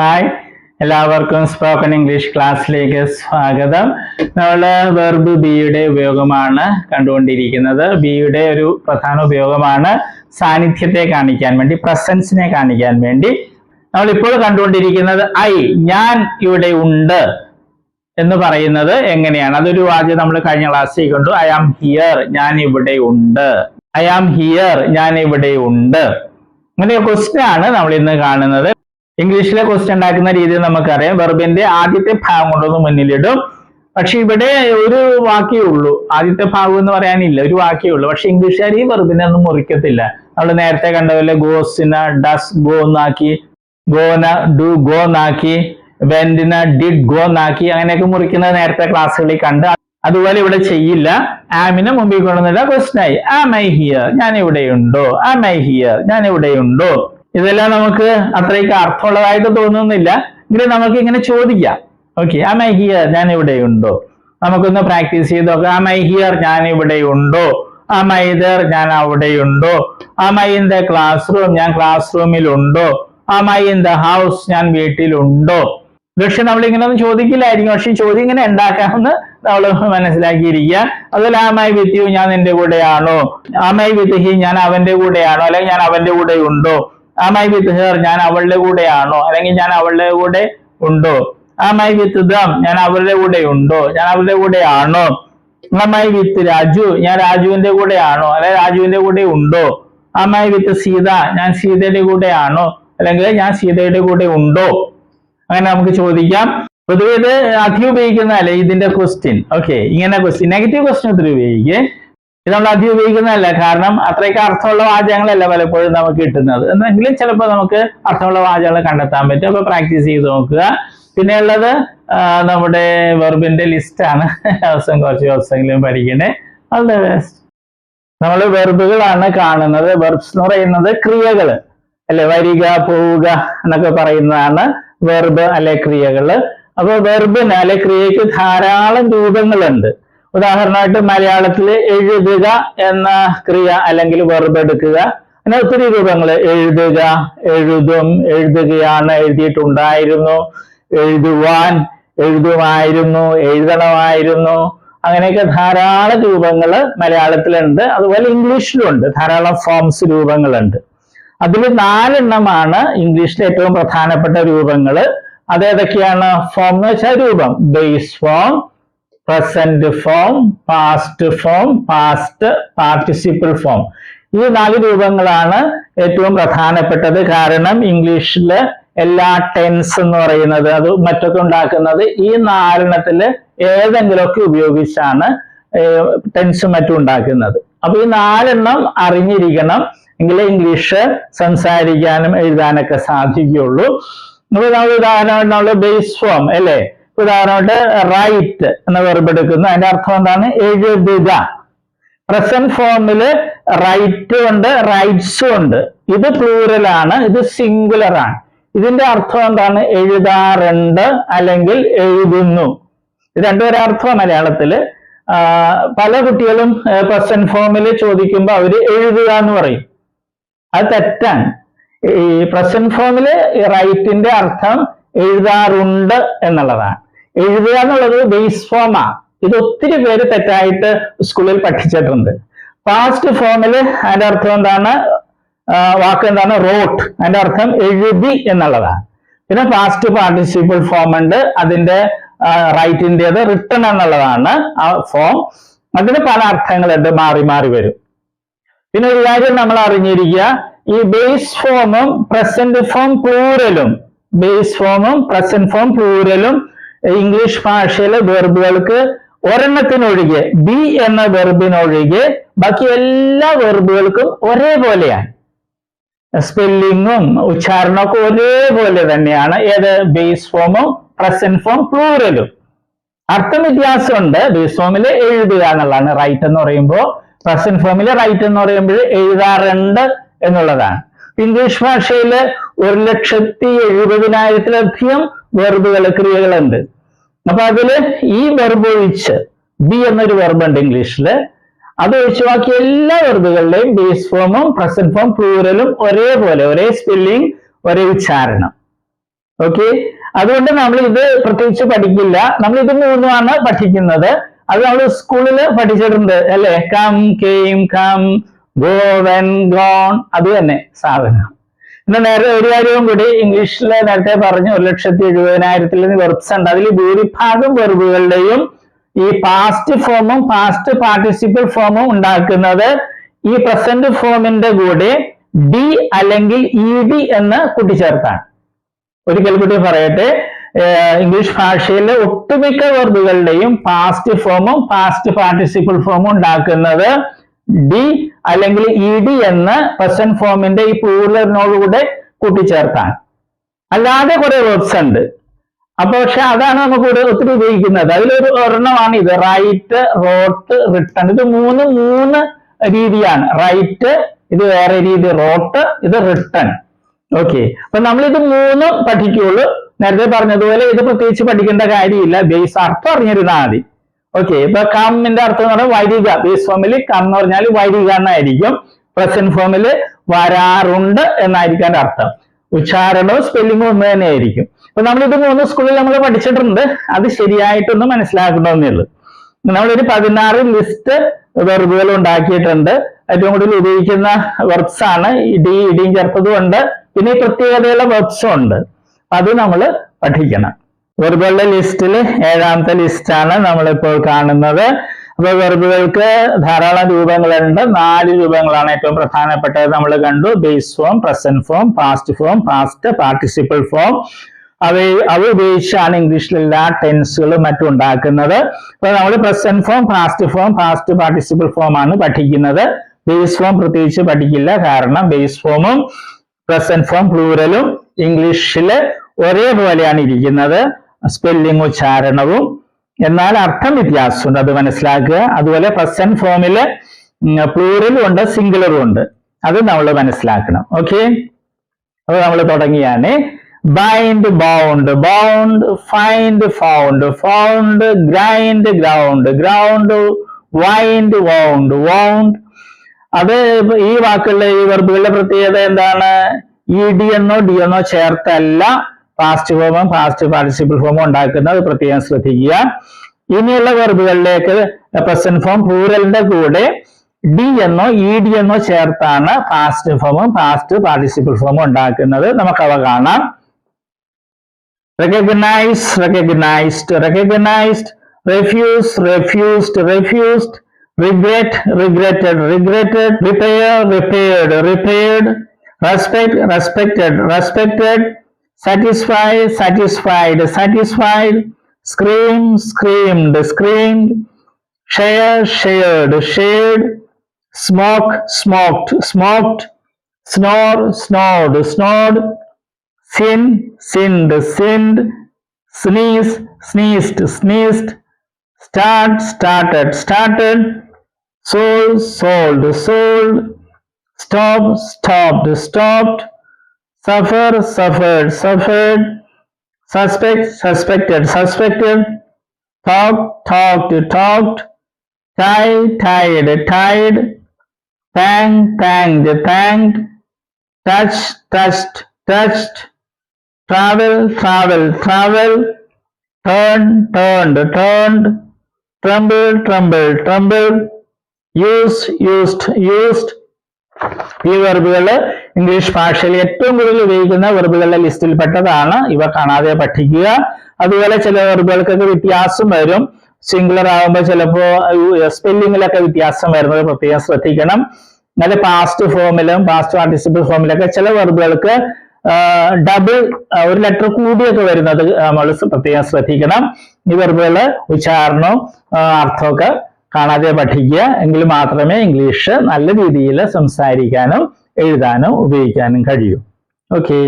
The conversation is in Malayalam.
ഹായ്, എല്ലാവർക്കും സ്പോക്കൺ ഇംഗ്ലീഷ് ക്ലാസ്സിലേക്ക് സ്വാഗതം. നമ്മൾ വെർബ് ബിയുടെ ഉപയോഗമാണ് കണ്ടുകൊണ്ടിരിക്കുന്നത്. ബിയുടെ ഒരു പ്രധാന ഉപയോഗമാണ് സാന്നിധ്യത്തെ കാണിക്കാൻ വേണ്ടി, പ്രസൻസിനെ കാണിക്കാൻ വേണ്ടി. നമ്മൾ ഇപ്പോൾ കണ്ടുകൊണ്ടിരിക്കുന്നത് ഐ, ഞാൻ ഇവിടെ ഉണ്ട് എന്ന് പറയുന്നത് എങ്ങനെയാണ്? അതൊരു വാചകം നമ്മൾ കഴിഞ്ഞ ക്ലാസ്സിൽ കണ്ടു. ഐ ആം ഹിയർ, ഞാൻ ഇവിടെ ഉണ്ട്. ഐ ആം ഹിയർ, ഞാൻ ഇവിടെ ഉണ്ട്. അങ്ങനെ ക്വസ്റ്റ്യൻ ആണ് നമ്മൾ ഇന്ന് കാണുന്നത്. ഇംഗ്ലീഷിലെ ക്വസ്റ്റ്യൻ ഉണ്ടാക്കുന്ന രീതി നമുക്കറിയാം. വെർബിന്റെ ആദ്യത്തെ ഭാഗം കൊണ്ടൊന്ന് മുന്നിലിടും. പക്ഷെ ഇവിടെ ഒരു വാക്കേ ഉള്ളൂ, ആദ്യത്തെ ഭാഗം എന്ന് പറയാനില്ല, ഒരു വാക്കേ ഉള്ളൂ. പക്ഷെ ഇംഗ്ലീഷുകാർ ഈ വെർബിനെ ഒന്നും മുറിക്കത്തില്ല. നമ്മൾ നേരത്തെ കണ്ട പോലെ ഗോസിന് ഡസ് ഗോ എന്നാക്കി, ഗോന ഡു ഗോ എന്നാക്കി, വെന്റിന് ഡിഡ് ഗോ എന്നാക്കി, അങ്ങനെയൊക്കെ മുറിക്കുന്നത് നേരത്തെ ക്ലാസ്സുകളിൽ കണ്ട്. അതുപോലെ ഇവിടെ ചെയ്യില്ല. ആമിനെ മുമ്പിൽ കൊണ്ടുവന്നില്ല, ക്വസ്റ്റ്യൻ ആയി. ആം ഐ ഹിയർ, ഞാൻ ഇവിടെയുണ്ടോ? ആം ഐ ഹിയർ, ഞാൻ ഇവിടെയുണ്ടോ? ഇതെല്ലാം നമുക്ക് അത്രയ്ക്ക് അർത്ഥമുള്ളതായിട്ട് തോന്നുന്നില്ല, എങ്കിലും നമുക്ക് ഇങ്ങനെ ചോദിക്കാം. ഓക്കെ, ആം ഐ ഹിയർ, ഞാൻ ഇവിടെയുണ്ടോ? നമുക്കൊന്ന് പ്രാക്ടീസ് ചെയ്ത് നോക്കാം. ആം ഐ ഹിയർ, ഞാൻ ഇവിടെയുണ്ടോ? ആം ഐ ദർ, ഞാൻ അവിടെയുണ്ടോ? Am I in the classroom, ഞാൻ ക്ലാസ് റൂമിലുണ്ടോ? Am I in the house, ഞാൻ വീട്ടിലുണ്ടോ? പക്ഷെ നമ്മൾ ഇങ്ങനെ ഒന്നും ചോദിക്കില്ലായിരിക്കും, പക്ഷെ ഈ ചോദ്യം ഇങ്ങനെ ഉണ്ടാക്കാമെന്ന് നമ്മൾ മനസ്സിലാക്കിയിരിക്കുക. അതുപോലെ ആം ഐ വിത്ത് യു, ഞാൻ നിന്റെ കൂടെയാണോ? ആം ഐ വിത്ത് ഹി, ഞാൻ അവന്റെ കൂടെയാണോ? അല്ലെങ്കിൽ ഞാൻ അവന്റെ കൂടെ ഉണ്ടോ? ആം ഐ വിത്ത് ഹെർ, ഞാൻ അവളുടെ കൂടെയാണോ? അല്ലെങ്കിൽ ഞാൻ അവളുടെ കൂടെ ഉണ്ടോ? ആം ഐ വിത്ത് ദം, ഞാൻ അവരുടെ കൂടെ ഉണ്ടോ? ഞാൻ അവരുടെ കൂടെയാണോ? ആം ഐ വിത്ത് രാജു, ഞാൻ രാജുവിന്റെ കൂടെയാണോ? അല്ലെങ്കിൽ രാജുവിന്റെ കൂടെ ഉണ്ടോ? ആം ഐ വിത്ത് സീത, ഞാൻ സീതയുടെ കൂടെയാണോ? അല്ലെങ്കിൽ ഞാൻ സീതയുടെ കൂടെ ഉണ്ടോ? അങ്ങനെ നമുക്ക് ചോദിക്കാം. പൊതുവെ ഇത് അധികം ഉപയോഗിക്കുന്നതല്ലേ ഇതിന്റെ ക്വസ്റ്റ്യൻ. ഓക്കെ, ഇങ്ങനെ ക്വസ്റ്റ്യൻ, നെഗറ്റീവ് ക്വസ്റ്റ്യൻ ഒത്തിരി ഉപയോഗിക്കേ. ഇത് നമ്മൾ അധികം ഉപയോഗിക്കുന്നതല്ല, കാരണം അത്രയ്ക്ക് അർത്ഥമുള്ള വാചകങ്ങളല്ല പലപ്പോഴും നമുക്ക് കിട്ടുന്നത്. എന്നെങ്കിലും ചിലപ്പോൾ നമുക്ക് അർത്ഥമുള്ള വാചകങ്ങൾ കണ്ടെത്താൻ പറ്റും. അപ്പൊ പ്രാക്ടീസ് ചെയ്ത് നോക്കുക. പിന്നെ ഉള്ളത് നമ്മുടെ വെർബിന്റെ ലിസ്റ്റ് ആണ്. കുറച്ച് ദിവസമെങ്കിലും പഠിക്കണേ. All the best. നമ്മൾ വെർബുകളാണ് കാണുന്നത്. വെർബ്സ് എന്ന് പറയുന്നത് ക്രിയകൾ അല്ലെ, വരിക, പോവുക എന്നൊക്കെ പറയുന്നതാണ് വെർബ് അല്ലെ ക്രിയകള്. അപ്പൊ വെർബിന് അല്ലെ ക്രിയക്ക് ധാരാളം രൂപങ്ങളുണ്ട്. ഉദാഹരണമായിട്ട് മലയാളത്തിൽ എഴുതുക എന്ന ക്രിയ അല്ലെങ്കിൽ വെർബ് എടുക്കുക, അങ്ങനെ ഒത്തിരി രൂപങ്ങൾ. എഴുതുക, എഴുതും, എഴുതുകയാണ്, എഴുതിയിട്ടുണ്ടായിരുന്നു, എഴുതുവാൻ, എഴുതുമായിരുന്നു, എഴുതണമായിരുന്നു, അങ്ങനെയൊക്കെ ധാരാളം രൂപങ്ങൾ മലയാളത്തിലുണ്ട്. അതുപോലെ ഇംഗ്ലീഷിലുണ്ട് ധാരാളം ഫോംസ്, രൂപങ്ങളുണ്ട്. അതിൽ 4 എണ്ണമാണ് ഇംഗ്ലീഷിലെ ഏറ്റവും പ്രധാനപ്പെട്ട രൂപങ്ങൾ. അതേതൊക്കെയാണ്? ഫോം എന്ന് വെച്ചാൽ രൂപം. Base form, present form, past form, past participle form. ഈ 4 രൂപങ്ങളാണ് ഏറ്റവും പ്രധാനപ്പെട്ടത്. കാരണം ഇംഗ്ലീഷില് എല്ലാ ടെൻസ് എന്ന് പറയുന്നത് അത് മറ്റൊക്കെ ഉണ്ടാക്കുന്നത് ഈ 4 എണ്ണത്തില് ഏതെങ്കിലുമൊക്കെ ഉപയോഗിച്ചാണ് ടെൻസും മറ്റും ഉണ്ടാക്കുന്നത്. അപ്പൊ ഈ 4 എണ്ണം അറിഞ്ഞിരിക്കണം, എങ്കിലേ ഇംഗ്ലീഷ് സംസാരിക്കാനും എഴുതാനൊക്കെ സാധിക്കുകയുള്ളൂ. ഉദാഹരണമായിട്ട് ബേസ് ഫോം അല്ലേ, ഉദാഹരണമായിട്ട് റൈറ്റ് എന്ന വെർബ് എടുക്കുന്നു. അതിന്റെ അർത്ഥം എന്താണ്? എഴുതുക. പ്രസന്റ് ഫോമില് റൈറ്റ് ഉണ്ട്, റൈറ്റ്സും ഉണ്ട്. ഇത് പ്ലൂറലാണ്, ഇത് സിംഗുലർ ആണ്. ഇതിന്റെ അർത്ഥം എന്താണ്? എഴുതാറുണ്ട് അല്ലെങ്കിൽ എഴുതുന്നു. ഇത് രണ്ടുപേരെ അർത്ഥം മലയാളത്തില്. പല കുട്ടികളും പ്രസന്റ് ഫോമില് ചോദിക്കുമ്പോൾ അവര് എഴുതുക എന്ന് പറയും. അത് തെറ്റാണ്. ഈ പ്രസന്റ് ഫോമില് റൈറ്റിന്റെ അർത്ഥം എഴുതാറുണ്ട് എന്നുള്ളതാണ്. എഴുതുക എന്നുള്ളത് ബേസ് ഫോമാ. ഇത് ഒത്തിരി പേര് തെറ്റായിട്ട് സ്കൂളിൽ പഠിച്ചിട്ടുണ്ട്. പാസ്റ്റ് ഫോമില് അതിന്റെ അർത്ഥം എന്താണ്? വാക്ക് എന്താണ്? റോട്ട്. അതിന്റെ അർത്ഥം എഴുതി എന്നുള്ളതാണ്. പിന്നെ പാസ്റ്റ് പാർട്ടിസിപ്പിൾ ഫോം ഉണ്ട്, അതിന്റെ റൈറ്റിൻ്റെത് റിട്ടൺ എന്നുള്ളതാണ് ആ ഫോം. അതിന് പല അർത്ഥങ്ങളുണ്ട്, മാറി മാറി വരും. പിന്നെ ഒരു കാര്യം നമ്മൾ അറിഞ്ഞിരിക്കുക, ഈ ബേസ് ഫോമും പ്രസന്റ് ഫോം പ്ലൂറലും, ബേസ് ഫോമും പ്രസന്റ് ഫോം പ്ലൂറലും ഇംഗ്ലീഷ് ഭാഷയിലെ വെർബുകൾക്ക് ഒരെണ്ണത്തിനൊഴികെ, ബി എന്ന വെർബിനൊഴികെ ബാക്കി എല്ലാ വെർബുകൾക്കും ഒരേപോലെയാണ്. സ്പെല്ലിങ്ങും ഉച്ചാരണമൊക്കെ ഒരേപോലെ തന്നെയാണ്. ഏത്? ബേസ് ഫോമും പ്രസന്റ് ഫോം പ്ലൂറലും. അർത്ഥം വ്യത്യാസമുണ്ട്. ബേസ് ഫോമിൽ എഴുതുക എന്നുള്ളതാണ് റൈറ്റ് എന്ന് പറയുമ്പോൾ, പ്രസന്റ് ഫോമിൽ റൈറ്റ് എന്ന് പറയുമ്പോൾ എഴുതാറുണ്ട് എന്നുള്ളതാണ്. ഇംഗ്ലീഷ് ഭാഷയിൽ 1,70,70,000-ലധികം വെർബുകൾ, ക്രിയകളുണ്ട്. അപ്പൊ അതില് ഈ വെർബ് ഒഴിച്ച്, ബി എന്നൊരു വെർബുണ്ട് ഇംഗ്ലീഷില്, അത് ഒഴിച്ച് ബാക്കി എല്ലാ വെർബുകളുടെയും ബേസ് ഫോമും പ്രസന്റ് ഫോം പ്ലൂറലും ഒരേപോലെ, ഒരേ സ്പെല്ലിംഗ്, ഒരേ ഉച്ചാരണം. ഓക്കെ, അതുകൊണ്ട് നമ്മൾ ഇത് പ്രത്യേകിച്ച് പഠിക്കില്ല. നമ്മൾ ഇത് മൂന്നുമാണ് പഠിക്കുന്നത്. അത് നമ്മൾ സ്കൂളിൽ പഠിച്ചിട്ടുണ്ട് അല്ലെ. Come, came, come, go, went, gone, അത് തന്നെ സാധനം. പിന്നെ നേരത്തെ ഒരു കാര്യവും കൂടി, ഇംഗ്ലീഷിൽ നേരത്തെ പറഞ്ഞു 1,70,000 വെർബ്സ് ഉണ്ട്. അതിൽ ഭൂരിഭാഗം വെർബുകളുടെയും ഈ പാസ്റ്റ് ഫോമും പാസ്റ്റ് പാർട്ടിസിപ്പിൾ ഫോമും ഉണ്ടാക്കുന്നത് ഈ പ്രസന്റ് ഫോമിന്റെ കൂടെ ഡി അല്ലെങ്കിൽ ഇ ഡി എന്ന് കൂട്ടിച്ചേർത്താണ്. ഒരിക്കൽ കൂടി പറയട്ടെ, ഇംഗ്ലീഷ് ഭാഷയിലെ ഒട്ടുമിക്ക വെർബുകളുടെയും പാസ്റ്റ് ഫോമും പാസ്റ്റ് പാർട്ടിസിപ്പിൾ ഫോമും ഉണ്ടാക്കുന്നത് ഡി അല്ലെങ്കിൽ ഇ ഡി എന്ന് പ്രസന്റ് ഫോമിന്റെ ഈ പ്ലൂറലിനോടുകൂടെ കൂട്ടിച്ചേർത്താണ്. അല്ലാതെ കുറെ വെർബ്സ് ഉണ്ട്. അപ്പൊ പക്ഷെ അതാണ് നമുക്ക് ഒത്തിരി ഉപയോഗിക്കുന്നത്. അതിലൊരു ഒരെണ്ണമാണ് ഇത്, റൈറ്റ്, റോട്ട്, റിട്ടൺ. ഇത് മൂന്ന് രീതിയാണ്. റൈറ്റ്, ഇത് വേറെ രീതി, റോട്ട്, ഇത് റിട്ടൺ. ഓക്കെ, അപ്പൊ നമ്മൾ ഇത് മൂന്നും പഠിക്കുള്ളൂ. നേരത്തെ പറഞ്ഞതുപോലെ ഇത് പ്രത്യേകിച്ച് പഠിക്കേണ്ട കാര്യമില്ല, ബേസ് അർത്ഥം അറിഞ്ഞിരുന്നാൽ മതി. ഓക്കെ, ഇപ്പൊ കമ്മിന്റെ അർത്ഥം എന്ന് പറഞ്ഞാൽ വരിക. ബേസ് ഫോമിൽ കം എന്ന് പറഞ്ഞാൽ വരിക എന്നായിരിക്കും. പ്രസന്റ് ഫോമിൽ വരാറുണ്ട് എന്നായിരിക്കും അർത്ഥം. ഉച്ചാരണവും സ്പെല്ലിങ്ങും ഒന്ന് തന്നെ ആയിരിക്കും. അപ്പൊ നമ്മളിത് മൂന്ന് സ്കൂളിൽ നമ്മൾ പഠിച്ചിട്ടുണ്ട്. അത് ശരിയായിട്ടൊന്ന് മനസ്സിലാക്കണമെന്നേ ഉള്ളൂ. നമ്മളൊരു 16 ലിസ്റ്റ് വെർബുകൾ ഉണ്ടാക്കിയിട്ടുണ്ട്. ഏറ്റവും കൂടുതൽ ഉപയോഗിക്കുന്ന വെർബ്സ് ആണ് ഡി, ഇടിയും ചേർത്തതും ഉണ്ട്. പിന്നെ പ്രത്യേകതയുള്ള വെർബ്സും ഉണ്ട്. അത് നമ്മൾ പഠിക്കണം. വെർബുകളുടെ ലിസ്റ്റിൽ 7ാമത്തെ ലിസ്റ്റാണ് നമ്മളിപ്പോൾ കാണുന്നത്. അപ്പൊ വെർബുകൾക്ക് ധാരാളം രൂപങ്ങളുണ്ട്. 4 രൂപങ്ങളാണ് ഏറ്റവും പ്രധാനപ്പെട്ടത് നമ്മൾ കണ്ടു. Base form, present form, past form, past participle form. അവ ഉപയോഗിച്ചാണ് ഇംഗ്ലീഷിൽ എല്ലാ ടെൻസുകളും മറ്റും ഉണ്ടാക്കുന്നത്. അപ്പൊ നമ്മൾ present form, past form, past participle form ആണ് പഠിക്കുന്നത്. ബേസ് ഫോം പ്രത്യേകിച്ച് പഠിക്കില്ല. കാരണം ബേസ് ഫോമും പ്രസന്റ് ഫോം പ്ലൂറലും ഇംഗ്ലീഷില് ഒരേപോലെയാണ് ഇരിക്കുന്നത്, സ്പെല്ലിംഗ്, ഉച്ചാരണവും. എന്നാൽ അർത്ഥം വ്യത്യാസമുണ്ട്, അത് മനസ്സിലാക്കുക. അതുപോലെ പ്രസന്റ് ഫോമില് പ്ലൂറലും ഉണ്ട്, സിംഗുലറും ഉണ്ട്. അത് നമ്മൾ മനസ്സിലാക്കണം. ഓക്കെ, അപ്പൊ നമ്മൾ തുടങ്ങിയാണ്. bind, bound, bound, find, found, found, grind, ground, ground, wind, wound, wound. അത് ഈ വാക്കുകളുടെ, ഈ വെർബുകളുടെ പ്രത്യേകത എന്താണ്? ഇ ഡി എന്നോ ഡി എന്നോ ചേർത്തല്ല പാസ്റ്റ് ഫോമും പാസ്റ്റ് പാർട്ടിസിപ്പിൾ ഫോമും ഉണ്ടാക്കുന്നത്. പ്രത്യേകം ശ്രദ്ധിക്കുക. ഇനിയുള്ള വെർബുകളിലേക്ക് പ്രസന്റ് ഫോം പ്ലൂറലിന്റെ കൂടെ ഡി എന്നോ ഇ ഡി എന്നോ ചേർത്താണ് പാസ്റ്റ് ഫോമും പാസ്റ്റ് പാർട്ടിസിപ്പിൾ ഫോമും ഉണ്ടാക്കുന്നത്. നമുക്കവ കാണാം. recognize, recognized, recognized, refuse, refused, refused, regret, regretted, regretted, repair, repaired, repaired, respect, respected, respected, satisfy, satisfied, satisfied, scream, screamed, screamed, share, shared, shared, smoke, smoked, smoked, snore, snored, snored, sin, sinned, sinned, sneeze, sneezed, sneezed, start, started, started, sold, sold, sold, stop, stopped, stopped, suffer, suffered, suffered, suspect, suspected, suspected, talk, talked, talked, tie, tied, tied, thank, thanked, thanked, touch, touched, touched, travel, travel, travel, turn, turned, turned, tremble, tremble, tremble, use, used, used. ഈ വെർബുകൾ ഇംഗ്ലീഷ് ഭാഷയിൽ ഏറ്റവും കൂടുതൽ ഉപയോഗിക്കുന്ന വെർബുകളുടെ ലിസ്റ്റിൽ പെട്ടതാണ്. ഇവ കാണാതെ പഠിക്കുക. അതുപോലെ ചില വെർബുകൾക്കൊക്കെ വ്യത്യാസം വരും. സിംഗുലർ ആകുമ്പോൾ ചിലപ്പോൾ സ്പെല്ലിങ്ങിലൊക്കെ വ്യത്യാസം വരുന്നത് പ്രത്യേകം ശ്രദ്ധിക്കണം. എന്നാൽ പാസ്റ്റ് ഫോമിലും പാസ്റ്റ് പാർട്ടിസിപ്പിൾ ഫോമിലൊക്കെ ചില വെർബുകൾക്ക് ഡബിൾ ഒരു ലെറ്റർ കൂടിയൊക്കെ വരുന്നത് നമ്മൾ പ്രത്യേകം ശ്രദ്ധിക്കണം. ഈ വെർബുകള് ഉച്ചാരണവും അർത്ഥമൊക്കെ കാണാതെ പഠിക്കുക. എങ്കിൽ മാത്രമേ ഇംഗ്ലീഷ് നല്ല രീതിയിൽ സംസാരിക്കാനും എഴുതാനും ഉപയോഗിക്കാനും കഴിയൂ. ഓക്കെ.